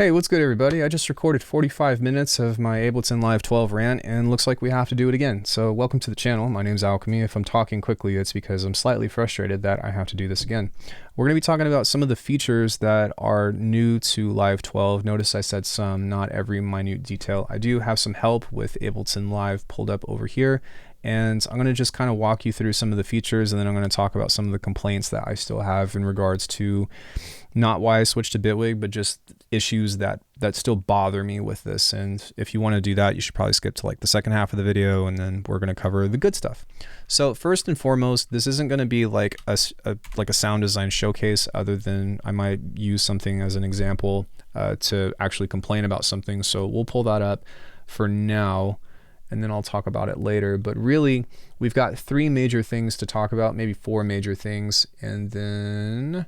Hey, what's good everybody? I just recorded 45 minutes of my Ableton Live 12 rant and looks like we have to do it again. So welcome to the channel. My name's Alckemy. If I'm talking quickly, it's because I'm slightly frustrated that I have to do this again. We're going to be talking about some of the features that are new to Live 12. Notice I said some, not every minute detail. I do have some help with Ableton Live pulled up over here, and I'm going to just kind of walk you through some of the features, and then I'm going to talk about some of the complaints that I still have in regards to not why I switched to Bitwig, but just issues that still bother me with this. And if you want to do that, you should probably skip to like the second half of the video, and then we're going to cover the good stuff. So first and foremost, this isn't going to be like a sound design showcase, other than I might use something as an example to actually complain about something. So we'll pull that up for now, and then I'll talk about it later. But really, we've got three major things to talk about, maybe four major things, and then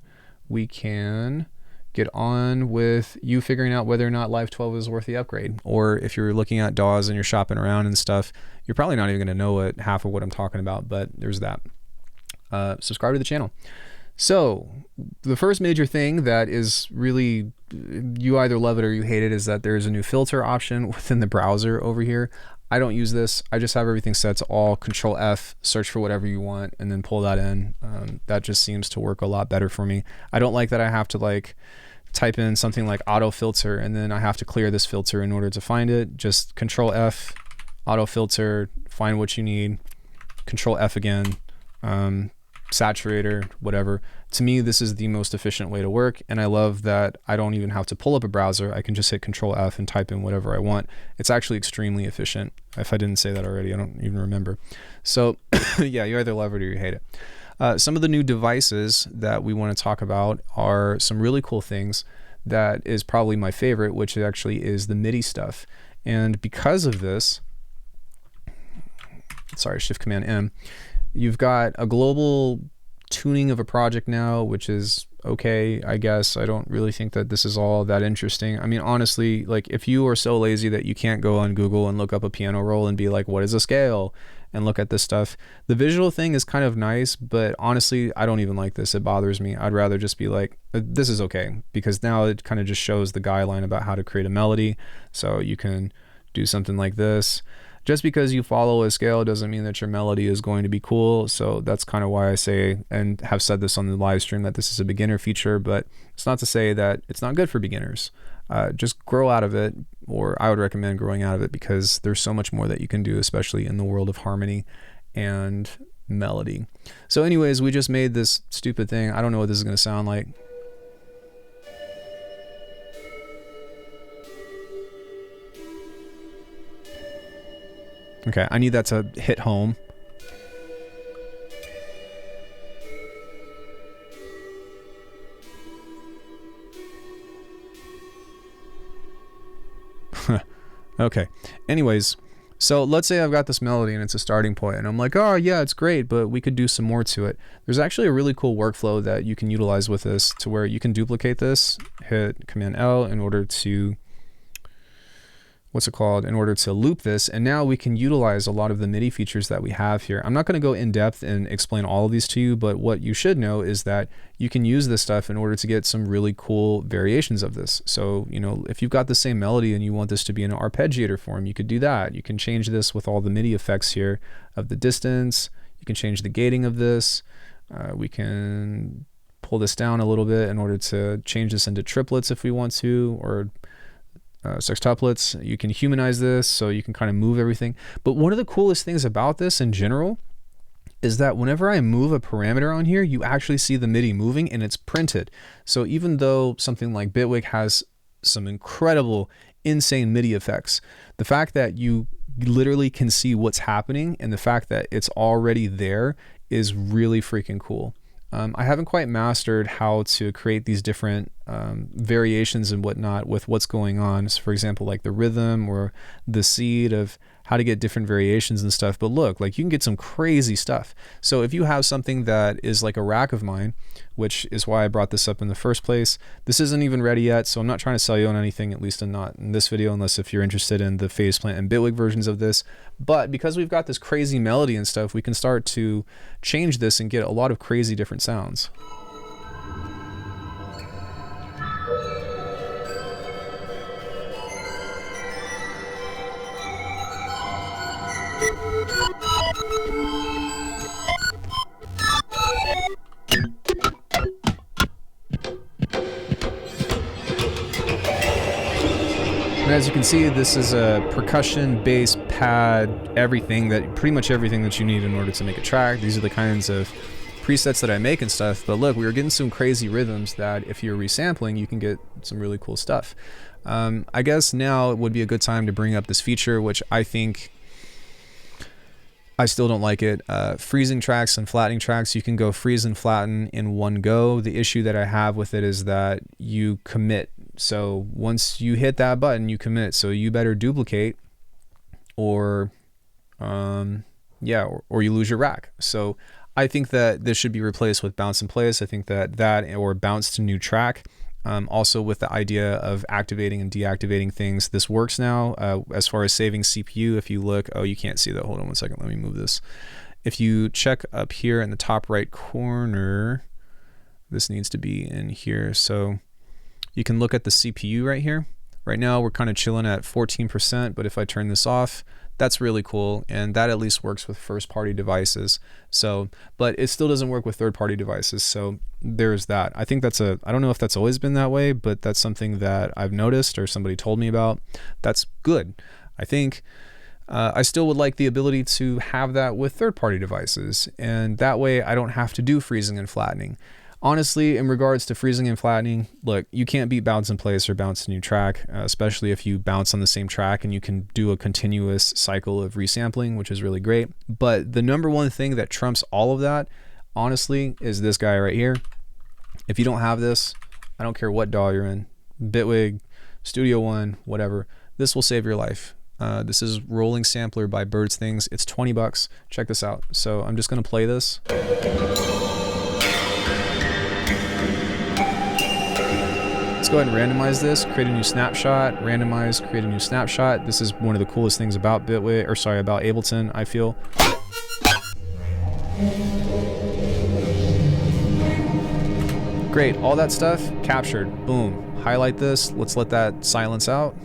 we can get on with you figuring out whether or not Live 12 is worth the upgrade. Or if you're looking at DAWs and you're shopping around and stuff, you're probably not even going to know half of what I'm talking about, but there's that. Subscribe to the channel. So the first major thing that is really, you either love it or you hate it, is that there's a new filter option within the browser over here. I don't use this. I just have everything set to all, Control F, search for whatever you want, and then pull that in. That just seems to work a lot better for me. I don't like that I have to like type in something like auto filter and then I have to clear this filter in order to find it. Just Control F, auto filter, find what you need, Control F again, saturator, whatever. To me, this is the most efficient way to work, and I love that I don't even have to pull up a browser. I can just hit Control F and type in whatever I want. It's actually extremely efficient. If I didn't say that already, I don't even remember. So yeah, you either love it or you hate it. Some of the new devices that we want to talk about are some really cool things. That is probably my favorite, which actually is the Midi stuff. And because of this, sorry, Shift Command M, you've got a global tuning of a project now, which is okay, I guess. I don't really think that this is all that interesting. I mean, honestly, like if you are so lazy that you can't go on Google and look up a piano roll and be like, what is a scale? And look at this stuff. The visual thing is kind of nice, but honestly, I don't even like this. It bothers me. I'd rather just be like, this is okay, because now it kind of just shows the guideline about how to create a melody. So you can do something like this. Just because you follow a scale doesn't mean that your melody is going to be cool. So that's kind of why I say, and have said this on the live stream, that this is a beginner feature, but it's not to say that it's not good for beginners. Just grow out of it, or I would recommend growing out of it, because there's so much more that you can do, especially in the world of harmony and melody. So anyways, we just made this stupid thing. I don't know what this is going to sound like. Okay, I need that to hit home. Okay, anyways, so let's say I've got this melody and it's a starting point, and I'm like, oh yeah, it's great, but we could do some more to it. There's actually a really cool workflow that you can utilize with this, to where you can duplicate this, hit Command L in order to in order to loop this, and now we can utilize a lot of the Midi features that we have here. I'm not going to go in depth and explain all of these to you, but what you should know is that you can use this stuff in order to get some really cool variations of this. So, you know, if you've got the same melody and you want this to be in an arpeggiator form, you could do that. You can change this with all the Midi effects here of the distance. You can change the gating of this. We can pull this down a little bit in order to change this into triplets if we want to, or sextuplets. You can humanize this, so you can kind of move everything. But one of the coolest things about this in general is that whenever I move a parameter on here, you actually see the Midi moving, and it's printed. So even though something like Bitwig has some incredible, insane Midi effects, the fact that you literally can see what's happening and the fact that it's already there is really freaking cool. I haven't quite mastered how to create these different variations and whatnot with what's going on. So for example, like the rhythm or the seed of how to get different variations and stuff. But look, like you can get some crazy stuff. So if you have something that is like a rack of mine, which is why I brought this up in the first place, this isn't even ready yet. So I'm not trying to sell you on anything, at least not in this video, unless if you're interested in the phase plant and Bitwig versions of this. But because we've got this crazy melody and stuff, we can start to change this and get a lot of crazy different sounds. And as you can see, this is a percussion, bass, pad, pretty much everything that you need in order to make a track. These are the kinds of presets that I make and stuff. But look, we were getting some crazy rhythms that if you're resampling, you can get some really cool stuff. I guess now would be a good time to bring up this feature, which I think I still don't like it. Freezing tracks and flattening tracks, you can go freeze and flatten in one go. The issue that I have with it is that you commit. So once you hit that button, you commit. So you better duplicate or you lose your rack. So I think that this should be replaced with bounce in place. I think that or bounce to new track. Also with the idea of activating and deactivating things. This works now as far as saving CPU. If you look, oh, you can't see that. Hold on one second. Let me move this. If you check up here in the top right corner, this needs to be in here. So you can look at the CPU right here. Right now we're kind of chilling at 14%, but if I turn this off, that's really cool, and that at least works with first-party devices. So, but it still doesn't work with third-party devices, so there's that. I think I don't know if that's always been that way, but that's something that I've noticed or somebody told me about. That's good. I think I still would like the ability to have that with third-party devices, and that way I don't have to do freezing and flattening. Honestly, in regards to freezing and flattening, look, you can't beat bounce in place or bounce to new track, especially if you bounce on the same track and you can do a continuous cycle of resampling, which is really great. But the number one thing that trumps all of that, honestly, is this guy right here. If you don't have this, I don't care what DAW you're in, Bitwig, Studio One, whatever, this will save your life. This is Rolling Sampler by Birds Things. It's 20 bucks. Check this out. So I'm just going to play this. Let's go ahead and randomize this, create a new snapshot, randomize, create a new snapshot. This is one of the coolest things about about Ableton, I feel. Great, all that stuff captured, boom. Highlight this, let's let that silence out.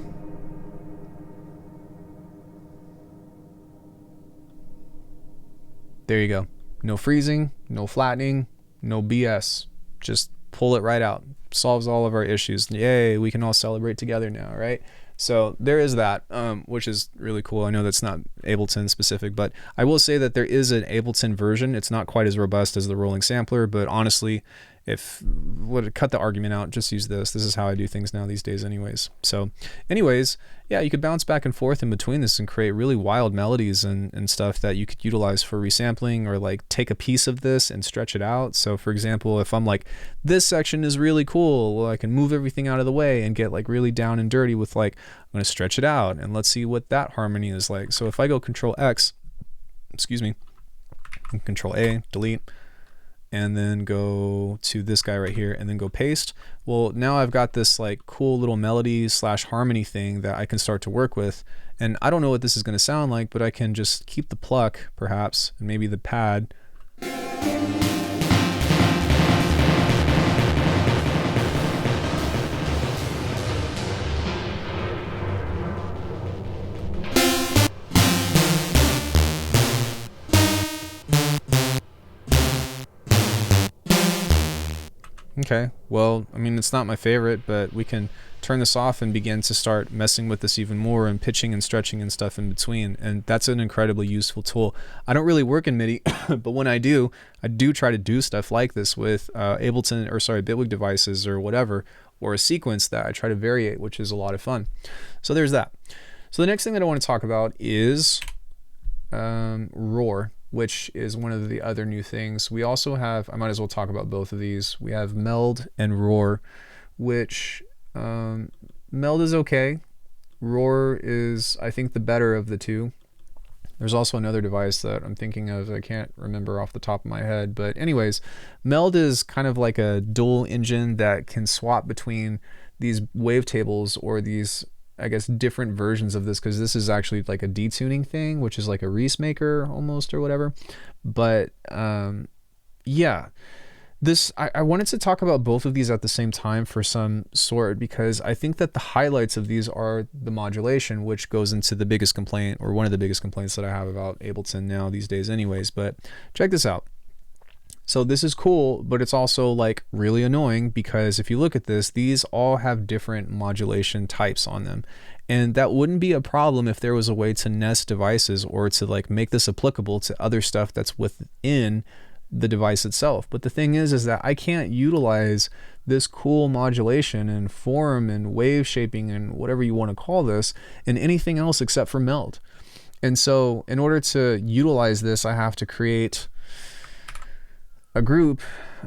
There you go. No freezing, no flattening, no BS. Just pull it right out. Solves all of our issues. Yay, we can all celebrate together now, right? So there is that, which is really cool. I know that's not Ableton specific, but I will say that there is an Ableton version. It's not quite as robust as the rolling sampler, but honestly, if would cut the argument out, just use this. This is how I do things now these days anyways. So anyways, yeah, you could bounce back and forth in between this and create really wild melodies and stuff that you could utilize for resampling, or like take a piece of this and stretch it out. So for example, if I'm like, this section is really cool, well, I can move everything out of the way and get like really down and dirty with like, I'm going to stretch it out and let's see what that harmony is like. So if I go Control X, excuse me, Control A, delete, and then go to this guy right here and then go paste. Well, now I've got this like cool little melody / harmony thing that I can start to work with. And I don't know what this is going to sound like, but I can just keep the pluck perhaps, and maybe the pad. Okay, well, I mean, it's not my favorite, but we can turn this off and begin to start messing with this even more and pitching and stretching and stuff in between. And that's an incredibly useful tool. I don't really work in Midi, but when I do try to do stuff like this with Bitwig devices or whatever, or a sequence that I try to variate, which is a lot of fun. So there's that. So the next thing that I want to talk about is Roar, which is one of the other new things. We also have, I might as well talk about both of these. We have Meld and Roar, which Meld is okay. Roar is, I think, the better of the two. There's also another device that I'm thinking of, I can't remember off the top of my head. But anyways, Meld is kind of like a dual engine that can swap between these wavetables, or these, I guess, different versions of this, because this is actually like a detuning thing, which is like a Reese maker almost, or whatever. But yeah, this I wanted to talk about both of these at the same time for some sort, because I think that the highlights of these are the modulation, which goes into the biggest complaint, or one of the biggest complaints that I have about Ableton now these days anyways. But check this out. So this is cool, but it's also like really annoying, because if you look at this, these all have different modulation types on them. And that wouldn't be a problem if there was a way to nest devices or to like make this applicable to other stuff that's within the device itself. But the thing is that I can't utilize this cool modulation and form and wave shaping and whatever you want to call this in anything else except for meld. And so in order to utilize this, I have to create a group,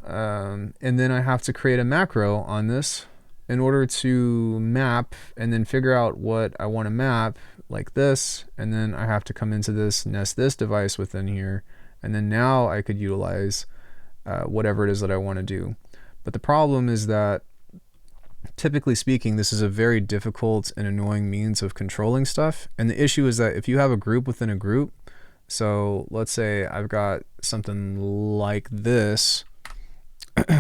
and then I have to create a macro on this in order to map and then figure out what I want to map like this. And then I have to come into this, nest this device within here. And then now I could utilize whatever it is that I want to do. But the problem is that, typically speaking, this is a very difficult and annoying means of controlling stuff. And the issue is that if you have a group within a group, so let's say I've got something like this.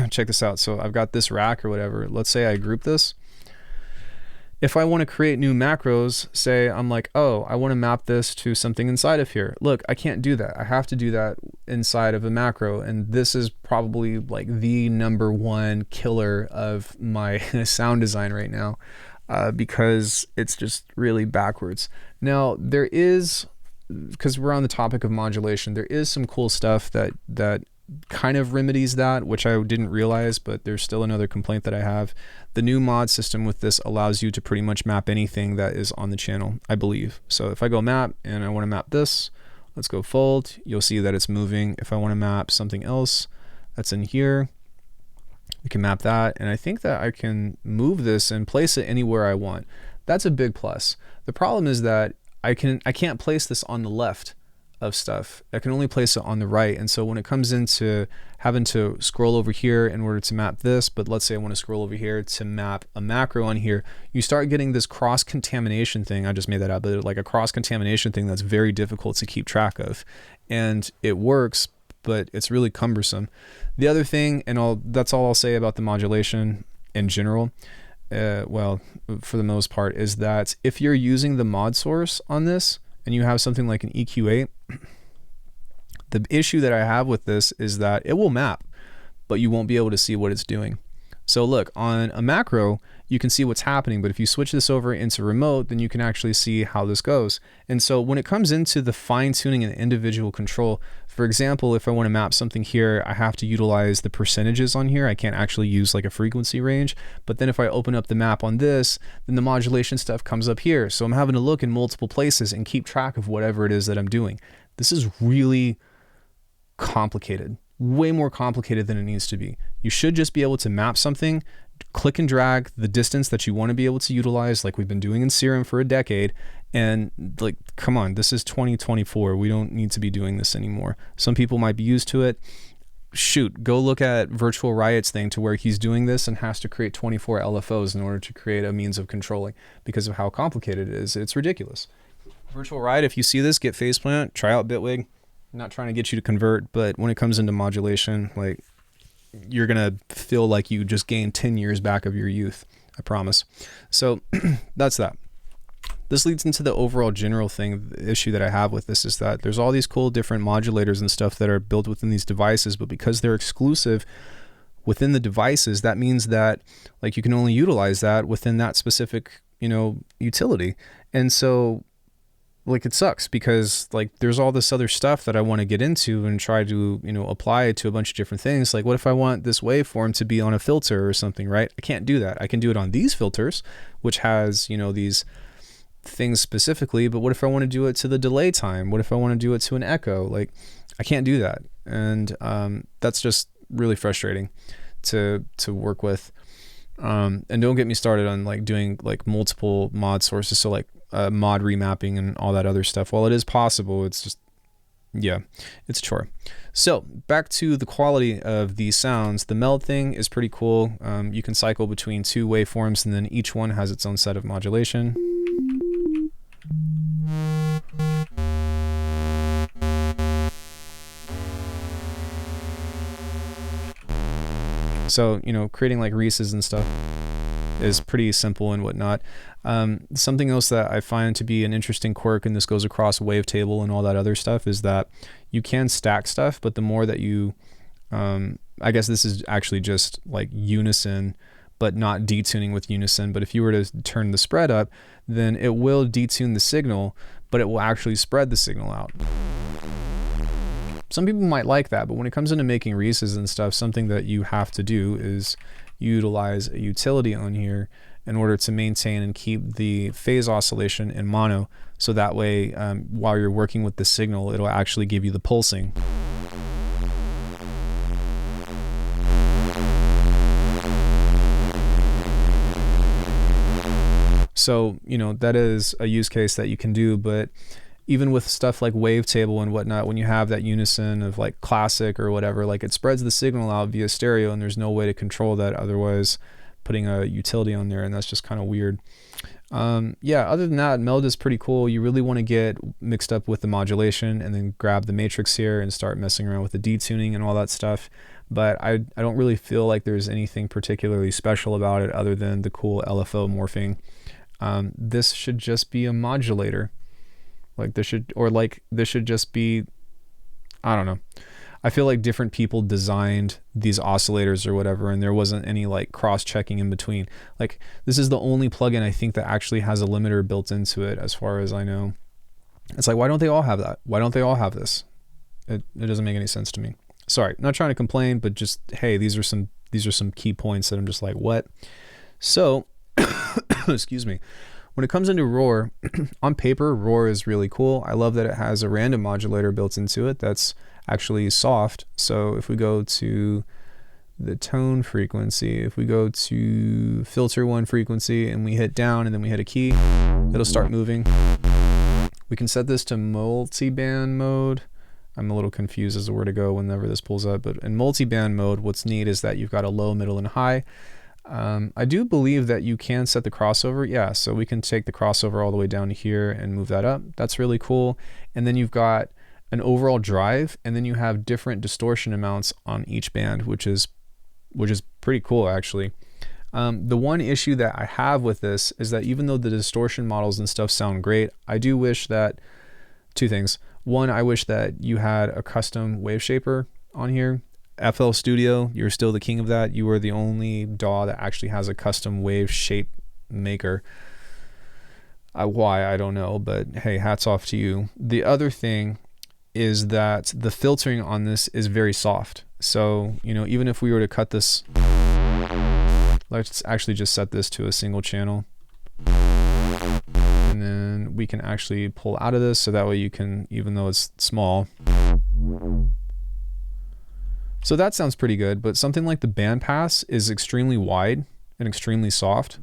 Check this out. So I've got this rack or whatever. Let's say I group this. If I want to create new macros, say I'm like, oh, I want to map this to something inside of here. Look, I can't do that. I have to do that inside of a macro. And this is probably like the #1 killer of my sound design right now, because it's just really backwards. Now, there is, because we're on the topic of modulation, there is some cool stuff that kind of remedies that, which I didn't realize, but there's still another complaint that I have. The new mod system with this allows you to pretty much map anything that is on the channel, I believe. So if I go map and I want to map this, let's go fold, you'll see that it's moving. If I want to map something else that's in here, we can map that. And I think that I can move this and place it anywhere I want. That's a big plus. The problem is that I can't place this on the left of stuff. I can only place it on the right. And so when it comes into having to scroll over here in order to map this, but let's say I want to scroll over here to map a macro on here, you start getting this cross-contamination thing. I just made that up, but like a cross-contamination thing that's very difficult to keep track of. And it works, but it's really cumbersome. The other thing, and that's all I'll say about the modulation in general, well, for the most part, is that if you're using the mod source on this and you have something like an EQ8, the issue that I have with this is that it will map, but you won't be able to see what it's doing. So look, on a macro, you can see what's happening, but if you switch this over into remote, then you can actually see how this goes. And so when it comes into the fine tuning and individual control, for example, if I want to map something here, I have to utilize the percentages on here. I can't actually use like a frequency range. But then if I open up the map on this, then the modulation stuff comes up here. So I'm having to look in multiple places and keep track of whatever it is that I'm doing. This is really complicated, way more complicated than it needs to be. You should just be able to map something, click and drag the distance that you want to be able to utilize, like we've been doing in Serum for a decade. And like, come on, this is 2024. We don't need to be doing this anymore. Some people might be used to it. Shoot, go look at Virtual Riot's thing to where he's doing this and has to create 24 LFOs in order to create a means of controlling because of how complicated it is. It's ridiculous. Virtual Riot, if you see this, get faceplant, try out Bitwig. I'm not trying to get you to convert, but when it comes into modulation, like, you're gonna feel like you just gained 10 years back of your youth, I promise. So that's that. This leads into the overall general thing. The issue that I have with this is that there's all these cool different modulators and stuff that are built within these devices, but because they're exclusive within the devices, that means that like you can only utilize that within that specific, utility. And so like it sucks because like there's all this other stuff that I want to get into and try to, apply it to a bunch of different things. Like what if I want this waveform to be on a filter or something, right? I can't do that. I can do it on these filters, which has, these things specifically, but what if I want to do it to the delay time? What if I want to do it to an echo? Like I can't do that. And that's just really frustrating to work with. And don't get me started on like doing like multiple mod sources. So like mod remapping and all that other stuff. While it is possible, it's just, yeah, it's a chore. So back to the quality of these sounds. The meld thing is pretty cool. You can cycle between two waveforms and then each one has its own set of modulation. So, creating like Reese's and stuff is pretty simple and whatnot. Something else that I find to be an interesting quirk, and this goes across wavetable and all that other stuff, is that you can stack stuff, but the more that you, I guess this is actually just like unison, but not detuning with unison. But if you were to turn the spread up, then it will detune the signal, but it will actually spread the signal out. Some people might like that, but when it comes into making Reese's and stuff, something that you have to do is utilize a utility on here in order to maintain and keep the phase oscillation in mono, so that way while you're working with the signal, it'll actually give you the pulsing. So, you know, that is a use case that you can do, but even with stuff like wavetable and whatnot, when you have that unison of like classic or whatever, like it spreads the signal out via stereo and there's no way to control that otherwise putting a utility on there, and that's just kind of weird. Yeah, other than that, meld is pretty cool. You really want to get mixed up with the modulation and then grab the matrix here and start messing around with the detuning and all that stuff. But I don't really feel like there's anything particularly special about it other than the cool LFO morphing. This should just be a modulator. Like this should just be, I don't know. I feel like different people designed these oscillators or whatever, and there wasn't any like cross-checking in between. Like this is the only plugin I think that actually has a limiter built into it, as far as I know. It's like, why don't they all have that? Why don't they all have this? It doesn't make any sense to me. Sorry, not trying to complain, but just, hey, these are some key points that I'm just like, what? So, excuse me. When it comes into Roar, on paper, Roar is really cool. I love that it has a random modulator built into it that's actually soft. So if we go to the tone frequency, if we go to filter 1 frequency and we hit down and then we hit a key, it'll start moving. We can set this to multi-band mode. I'm a little confused as to where to go whenever this pulls up, but in multi-band mode, what's neat is that you've got a low, middle, and high. I do believe that you can set the crossover. Yeah, so we can take the crossover all the way down to here and move that up. That's really cool. And then you've got an overall drive, and then you have different distortion amounts on each band, which is pretty cool actually. The one issue that I have with this is that even though the distortion models and stuff sound great, I do wish that two things. One, I wish that you had a custom wave shaper on here. FL Studio, you're still the king of that. You are the only DAW that actually has a custom wave shape maker. Why, I don't know, but hey, hats off to you. The other thing is that the filtering on this is very soft. So, you know, even if we were to cut this, let's actually just set this to a single channel. And then we can actually pull out of this, so that way you can, even though it's small. So that sounds pretty good, but something like the bandpass is extremely wide and extremely soft.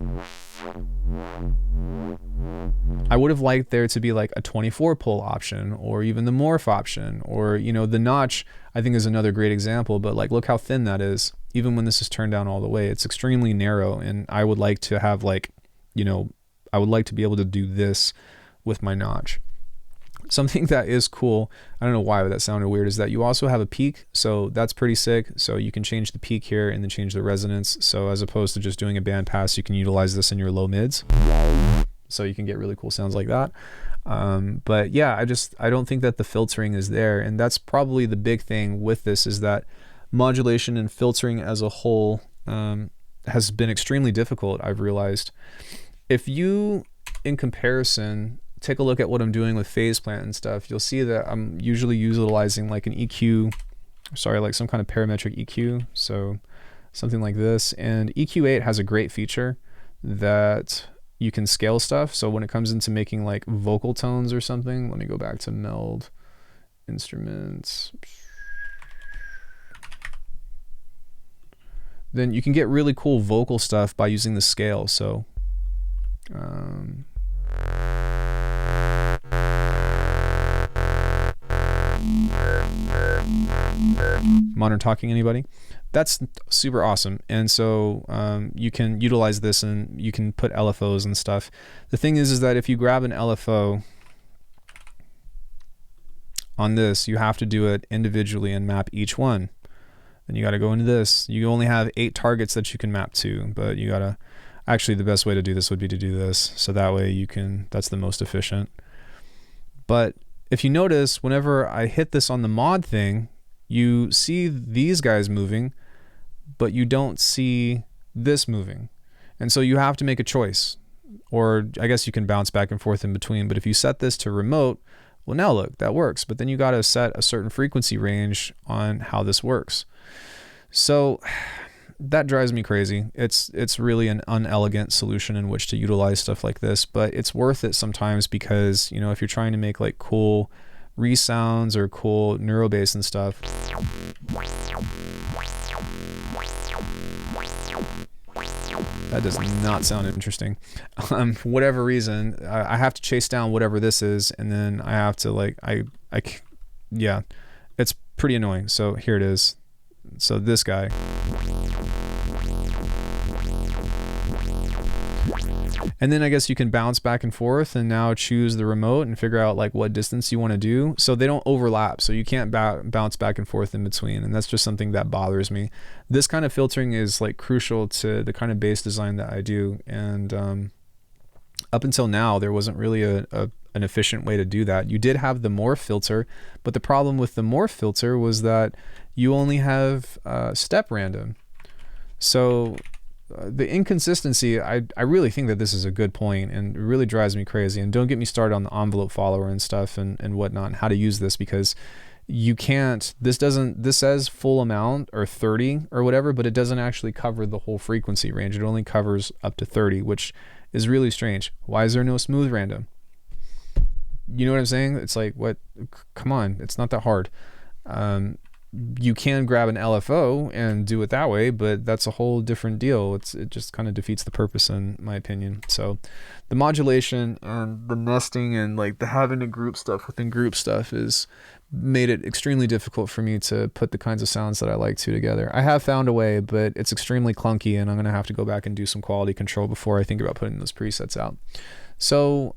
I would have liked there to be like a 24 pole option, or even the morph option, or, you know, the notch I think is another great example, but like look how thin that is. Even when this is turned down all the way, it's extremely narrow, and I would like to have, like, you know, I would like to be able to do this with my notch. Something that is cool, I don't know why, but that sounded weird, is that you also have a peak. So that's pretty sick. So you can change the peak here and then change the resonance. So as opposed to just doing a band pass, you can utilize this in your low mids. So you can get really cool sounds like that. But yeah, I don't think that the filtering is there. And that's probably the big thing with this, is that modulation and filtering as a whole has been extremely difficult, I've realized. If you, in comparison, take a look at what I'm doing with phase plant and stuff, you'll see that I'm usually utilizing like an EQ, sorry, like some kind of parametric EQ. So something like this. And EQ8 has a great feature that you can scale stuff. So when it comes into making like vocal tones or something, let me go back to meld instruments. Then you can get really cool vocal stuff by using the scale. So Modern talking, anybody? That's super awesome. And so you can utilize this and you can put LFOs and stuff. The thing is that if you grab an LFO on this, you have to do it individually and map each one. Then you got to go into this. You only have 8 targets that you can map to, but you got to, actually the best way to do this would be to do this. So that way you can, that's the most efficient. But if you notice, whenever I hit this on the mod thing, you see these guys moving, but you don't see this moving. And so you have to make a choice, or I guess you can bounce back and forth in between. But if you set this to remote, well, now look, that works. But then you got to set a certain frequency range on how this works. So that drives me crazy. It's really an unelegant solution in which to utilize stuff like this, but it's worth it sometimes because, you know, if you're trying to make like cool resounds or cool neuro bass and stuff. That does not sound interesting. For whatever reason, I have to chase down whatever this is, and then I have to like, yeah, it's pretty annoying. So here it is. So this guy. And then I guess you can bounce back and forth and now choose the remote and figure out like what distance you want to do. So they don't overlap. So you can't bounce back and forth in between. And that's just something that bothers me. This kind of filtering is like crucial to the kind of bass design that I do. And up until now, there wasn't really an efficient way to do that. You did have the morph filter, but the problem with the morph filter was that you only have step random. So the inconsistency, I really think that this is a good point, and it really drives me crazy. And don't get me started on the envelope follower and stuff and whatnot, and how to use this, because you can't, this says full amount or 30 or whatever, but it doesn't actually cover the whole frequency range. It only covers up to 30, which is really strange. Why is there no smooth random? You know what I'm saying? It's like, what? Come on, it's not that hard. You can grab an LFO and do it that way, but that's a whole different deal. It just kind of defeats the purpose, in my opinion. So the modulation and the nesting and like the having to group stuff within group stuff is made it extremely difficult for me to put the kinds of sounds that I like to together. I have found a way, but it's extremely clunky, and I'm gonna have to go back and do some quality control before I think about putting those presets out. So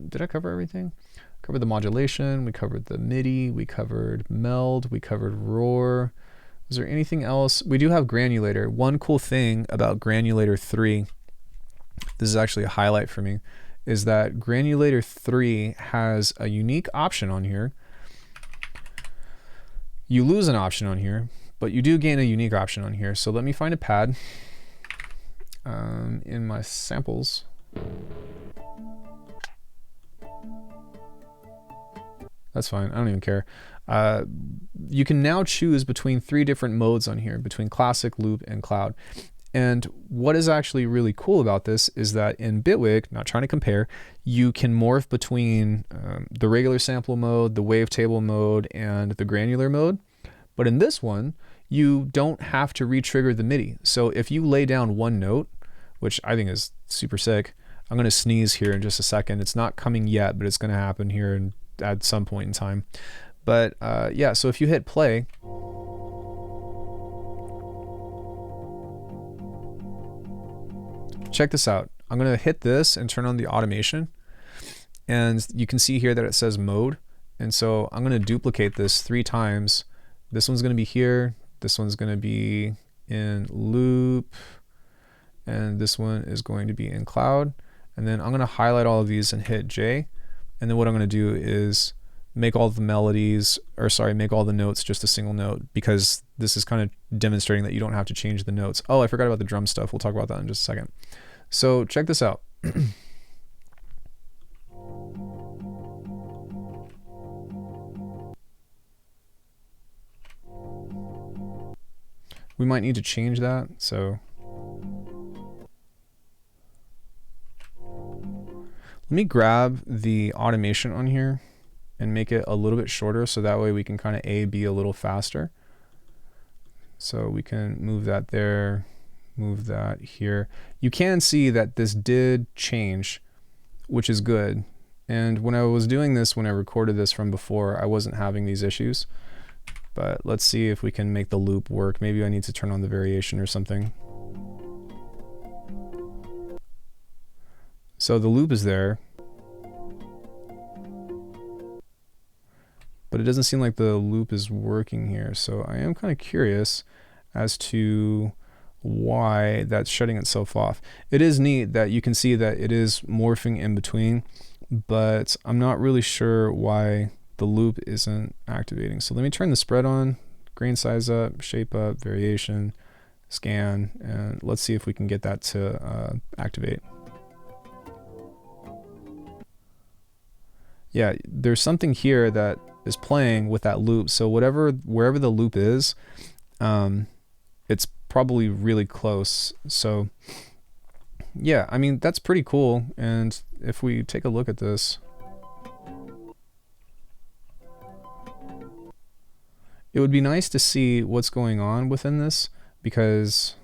did I cover everything? Covered the modulation, we covered the Midi, we covered meld, we covered roar. Is there anything else? We do have granulator. One cool thing about granulator 3, this is actually a highlight for me, is that granulator 3 has a unique option on here. You lose an option on here, but you do gain a unique option on here. So let me find a pad in my samples. That's fine, I don't even care. You can now choose between 3 different modes on here, between classic, loop, and cloud. And what is actually really cool about this is that in Bitwig, not trying to compare, you can morph between the regular sample mode, the wavetable mode, and the granular mode. But in this one, you don't have to re-trigger the MIDI. So if you lay down one note, which I think is super sick, I'm gonna sneeze here in just a second. It's not coming yet, but it's gonna happen here in at some point in time. But yeah, so if you hit play, check this out. I'm gonna hit this and turn on the automation, and you can see here that it says mode. And so I'm gonna duplicate this 3 times. This one's gonna be here, this one's gonna be in loop, and this one is going to be in cloud. And then I'm gonna highlight all of these and hit J. And then what I'm going to do is make all the melodies, or sorry, make all the notes just a single note, because this is kind of demonstrating that you don't have to change the notes. Oh, I forgot about the drum stuff. We'll talk about that in just a second. So check this out. We might need to change that. So let me grab the automation on here and make it a little bit shorter, so that way we can kind of A/B a little faster. So we can move that there, move that here. You can see that this did change, which is good. And when I was doing this, when I recorded this from before, I wasn't having these issues. But let's see if we can make the loop work. Maybe I need to turn on the variation or something. So the loop is there, but it doesn't seem like the loop is working here. So I am kind of curious as to why that's shutting itself off. It is neat that you can see that it is morphing in between, but I'm not really sure why the loop isn't activating. So let me turn the spread on, grain size up, shape up, variation, scan, and let's see if we can get that to activate. Yeah, there's something here that is playing with that loop. So wherever the loop is, it's probably really close. So yeah, I mean, that's pretty cool. And if we take a look at this, it would be nice to see what's going on within this, because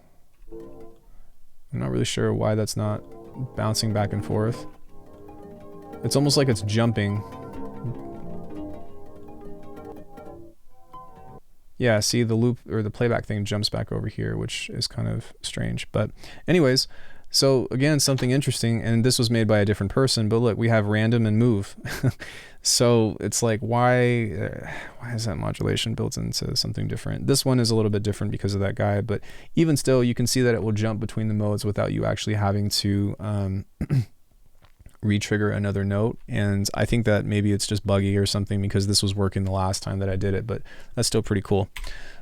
I'm not really sure why that's not bouncing back and forth. It's almost like it's jumping. Yeah, see, the loop or the playback thing jumps back over here, which is kind of strange. But anyways, so again, something interesting, and this was made by a different person, but look, we have random and move. So it's like, why is that modulation built into something different? This one is a little bit different because of that guy, but even still, you can see that it will jump between the modes without you actually having to re-trigger another note. And I think that maybe it's just buggy or something, because this was working the last time that I did it, but that's still pretty cool.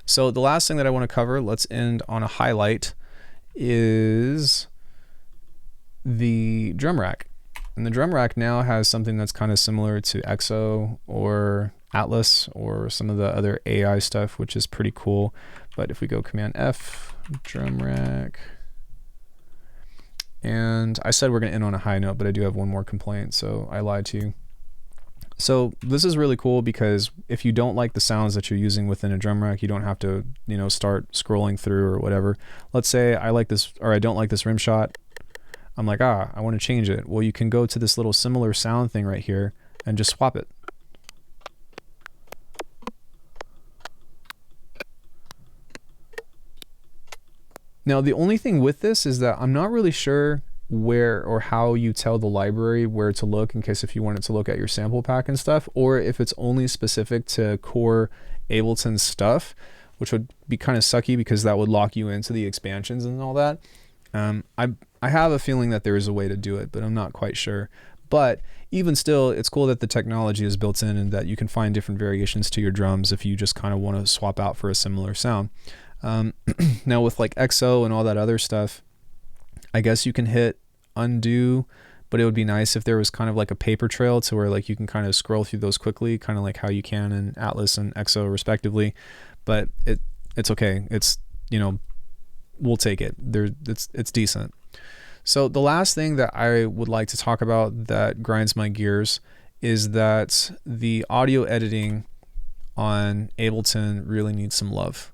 So the last thing that I want to cover, let's end on a highlight, is the drum rack. And the drum rack now has something that's kind of similar to EXO or Atlas or some of the other AI stuff, which is pretty cool. But if we go Command F, drum rack, and I said we're going to end on a high note, but I do have one more complaint, so I lied to you. So this is really cool, because if you don't like the sounds that you're using within a drum rack, you don't have to, you know, start scrolling through or whatever. Let's say I like this, or I don't like this rim shot. I'm like, I want to change it. Well, you can go to this little similar sound thing right here and just swap it. Now, the only thing with this is that I'm not really sure where or how you tell the library where to look in case if you wanted to look at your sample pack and stuff, or if it's only specific to core Ableton stuff, which would be kind of sucky because that would lock you into the expansions and all that. I have a feeling that there is a way to do it, but I'm not quite sure. But even still, it's cool that the technology is built in and that you can find different variations to your drums if you just kind of want to swap out for a similar sound. Now with like EXO and all that other stuff, I guess you can hit undo, but it would be nice if there was kind of like a paper trail to where like you can kind of scroll through those quickly, kind of like how you can in Atlas and EXO respectively. But it's okay. It's, you know, we'll take it. It's decent. So the last thing that I would like to talk about that grinds my gears is that the audio editing on Ableton really needs some love.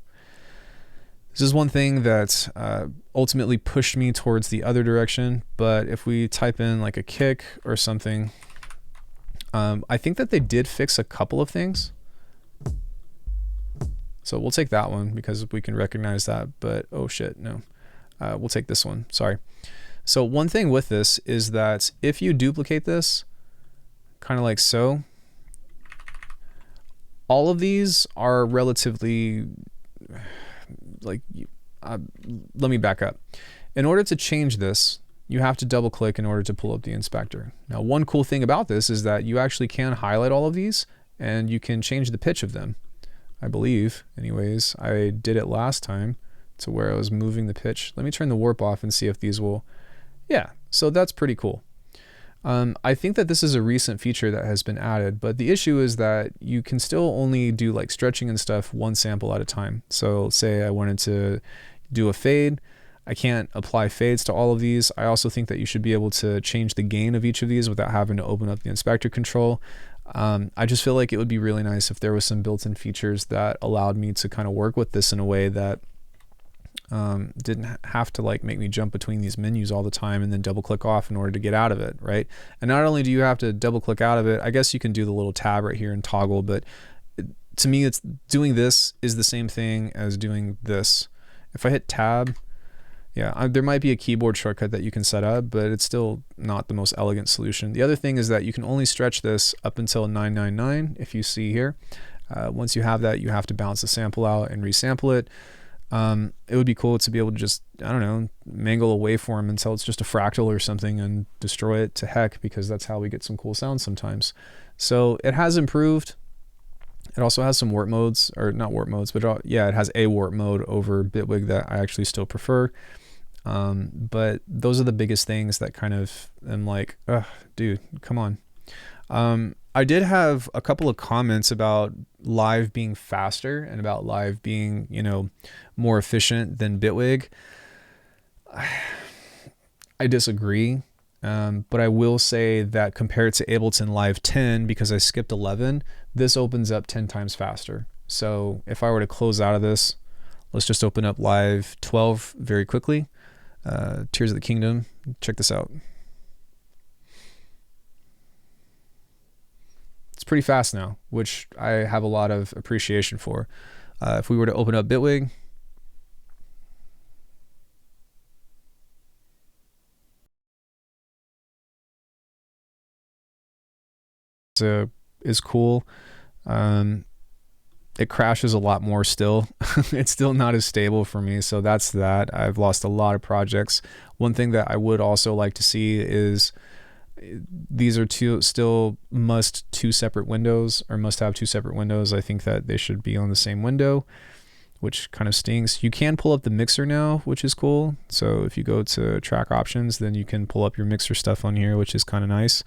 This is one thing that ultimately pushed me towards the other direction, but if we type in like a kick or something, I think that they did fix a couple of things. So we'll take that one because we can recognize that, but oh shit, no. We'll take this one, sorry. So one thing with this is that if you duplicate this, kind of like so, all of these are relatively, like, let me back up. In order to change this, you have to double click in order to pull up the inspector. Now, one cool thing about this is that you actually can highlight all of these and you can change the pitch of them. I believe, anyways, I did it last time to where I was moving the pitch. Let me turn the warp off and see if these will, yeah, so that's pretty cool. I think that this is a recent feature that has been added, but the issue is that you can still only do like stretching and stuff one sample at a time. So say I wanted to do a fade, I can't apply fades to all of these. I also think that you should be able to change the gain of each of these without having to open up the inspector control. I just feel like it would be really nice if there was some built-in features that allowed me to kind of work with this in a way that didn't have to like make me jump between these menus all the time and then double click off in order to get out of it, right? And not only do you have to double click out of it, I guess you can do the little tab right here and toggle, but to me, it's doing this is the same thing as doing this. If I hit tab, yeah, there might be a keyboard shortcut that you can set up, but it's still not the most elegant solution. The other thing is that you can only stretch this up until 999, if you see here. Once you have that, you have to bounce the sample out and resample it. It would be cool to be able to just, I don't know, mangle a waveform until it's just a fractal or something and destroy it to heck, because that's how we get some cool sounds sometimes. So it has improved. It also has some warp modes, or not warp modes, but yeah, it has a warp mode over Bitwig that I actually still prefer. But those are the biggest things that kind of am like, ugh, dude, come on. I did have a couple of comments about Live being faster and about Live being, you know, more efficient than Bitwig. I disagree. But I will say that compared to Ableton Live 10, because I skipped 11, this opens up 10 times faster. So if I were to close out of this, let's just open up Live 12 very quickly. Tears of the Kingdom. Check this out. It's pretty fast now, which I have a lot of appreciation for. If we were to open up Bitwig, is cool. It crashes a lot more still. It's still not as stable for me, so that's that. I've lost a lot of projects. One thing that I would also like to see is these are still two separate windows, or must have two separate windows. I think that they should be on the same window, which kind of stinks. You can pull up the mixer now, which is cool. So if you go to track options, then you can pull up your mixer stuff on here, which is kind of nice.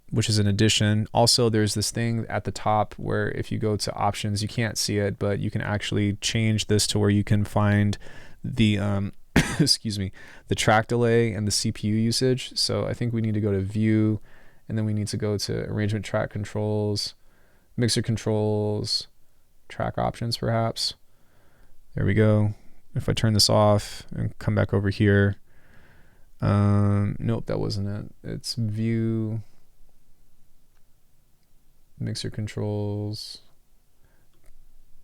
Which is an addition. Also, there's this thing at the top where if you go to options, you can't see it, but you can actually change this to where you can find the excuse me, the track delay and the CPU usage. So I think we need to go to view, and then we need to go to arrangement, track controls, mixer controls, track options perhaps. There we go. If I turn this off and come back over here, nope, that wasn't it. It's view, mixer controls.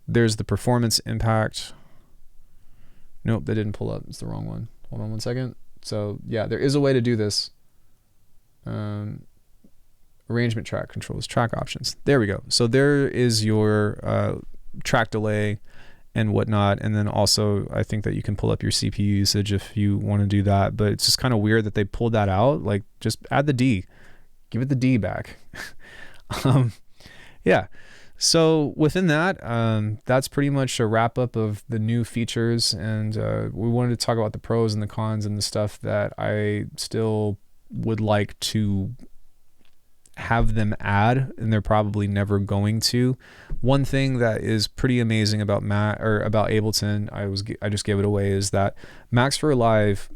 There's the performance impact. Nope, that didn't pull up. It's the wrong one. Hold on one second. So yeah, there is a way to do this. Arrangement, track controls, track options. There we go. So there is your track delay and whatnot. And then also I think that you can pull up your CPU usage if you want to do that, but it's just kind of weird that they pulled that out. Like, just add the D, give it the D back. Yeah. So within that, that's pretty much a wrap up of the new features. And we wanted to talk about the pros and the cons and the stuff that I still would like to have them add, and they're probably never going to. One thing that is pretty amazing about about Ableton, I just gave it away, is that Max for Live,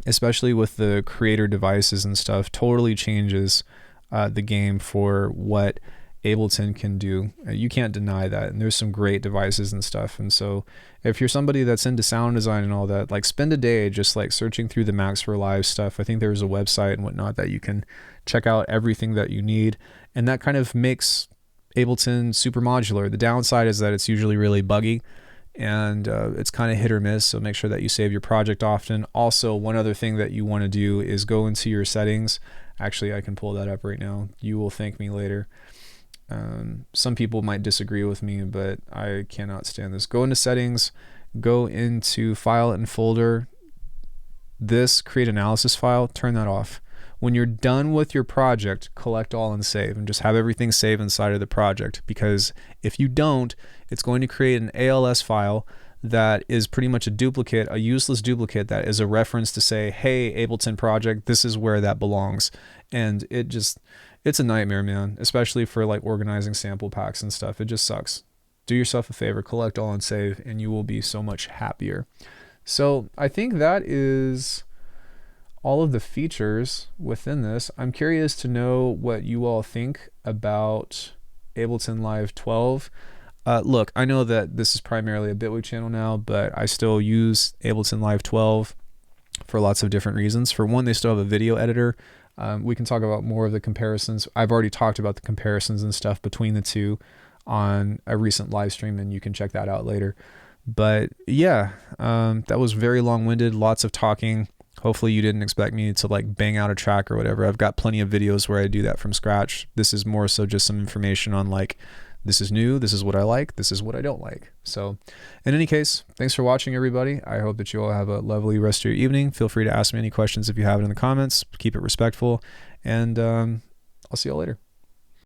especially with the creator devices and stuff, totally changes the game for what Ableton can do. You can't deny that, and there's some great devices and stuff. And so if you're somebody that's into sound design and all that, like, spend a day just like searching through the Max for Live stuff. I think there's a website and whatnot that you can check out everything that you need, and that kind of makes Ableton super modular. The downside is that it's usually really buggy, and it's kind of hit or miss, so make sure that you save your project often. Also, one other thing that you want to do is go into your settings. Actually, I can pull that up right now. You will thank me later. Some people might disagree with me, but I cannot stand this. Go into settings, go into file and folder, this create analysis file, turn that off. When you're done with your project, collect all and save, and just have everything saved inside of the project, because if you don't, it's going to create an ALS file that is pretty much a duplicate, a useless duplicate that is a reference to say, hey, Ableton project, this is where that belongs. And it's a nightmare, man, especially for like organizing sample packs and stuff. It just sucks. Do yourself a favor, collect all and save, and you will be so much happier. So I think that is all of the features within this. I'm curious to know what you all think about Ableton Live 12. Look, I know that this is primarily a Bitwig channel now, but I still use Ableton Live 12 for lots of different reasons. For one, they still have a video editor. We can talk about more of the comparisons. I've already talked about the comparisons and stuff between the two on a recent live stream, and you can check that out later. But yeah, that was very long-winded, lots of talking. Hopefully you didn't expect me to like bang out a track or whatever. I've got plenty of videos where I do that from scratch. This is more so just some information on like, this is new, this is what I like, this is what I don't like. So in any case, thanks for watching, everybody. I hope that you all have a lovely rest of your evening. Feel free to ask me any questions if you have it in the comments. Keep it respectful, and I'll see you all later.